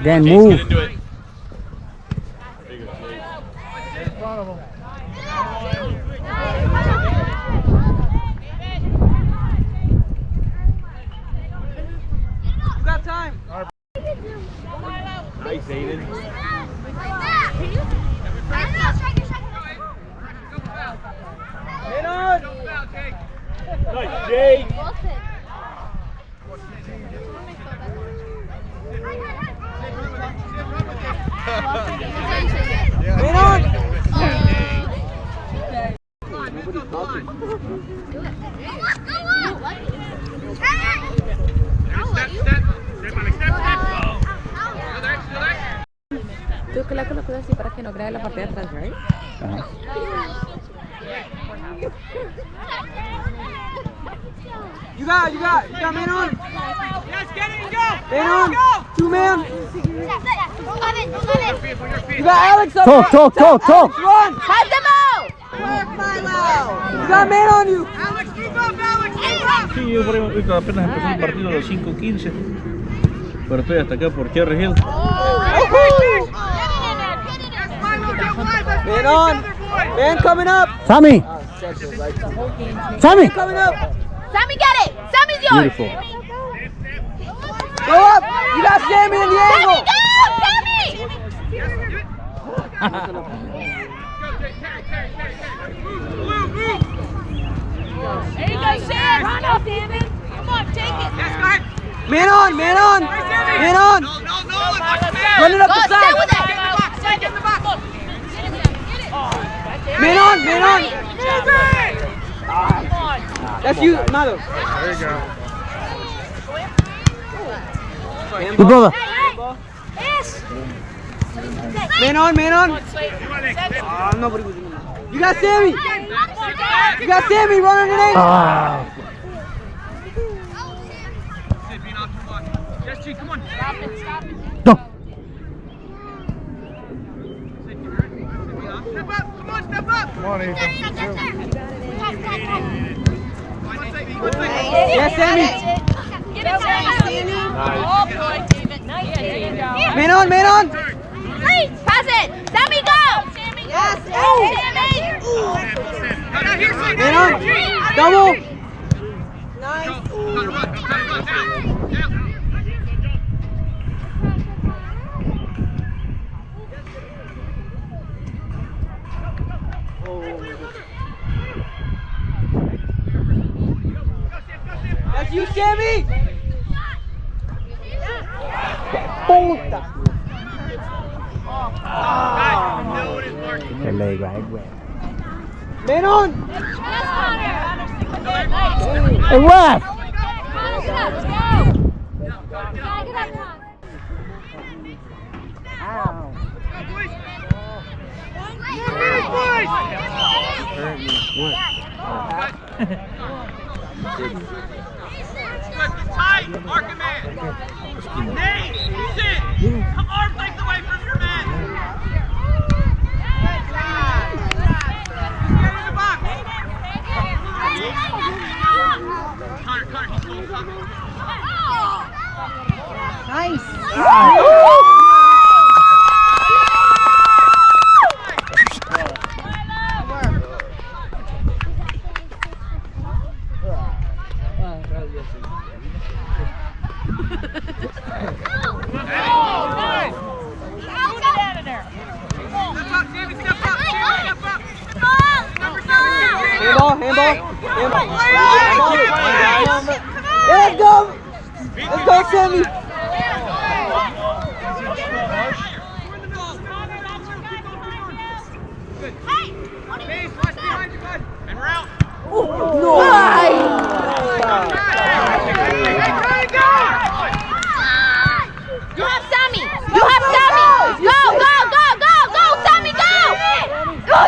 Again, move. Get into it. You got time. Nice, Aiden. Get on. Nice, Jake. Get on. Tú que la colocas así para que no grabe la parte de atrás, right? You got, man on. Yes, get it and go. Man on. 2 man. You got Alex up. Talk. Run. Pass the ball! Work, Mylo. You got man on you. Sí, yo por ahí apenas empezó el partido a las 5:15. Pero estoy hasta acá por Cherry Hill. Man on. Man coming up. Sammy. Sammy. Coming up. Sammy, get it! Sammy's yours! Beautiful. Go up. You got Sammy in the angle. Sammy, go! There you go, Sam! Run up, David! Come on, take it! Man on. Man on. Run it up the Stay side. with it! Man on. That's you, Mylo. There you go. Good brother. Man on. Nobody was in the You got Sammy. Running the angle. Go. Come on, Ethan. Yes, Sammy. Get it, Sammy! Oh, boy, David. Nice, there you go. Man on. Pass it! Sammy, go! Sammy, yes! Sammy! Man on. Double. That's you, Sammy. Puta. The leg right way. Man on. Hey, ref. Tight, marking man. Nate, sit. Come arms length away from your man. Get in the box. Connor, he's going coming. Nice. Handball. Yeah, let's go, Sammy. And we're out. No. You have Sammy! Go, Sammy, go! Go!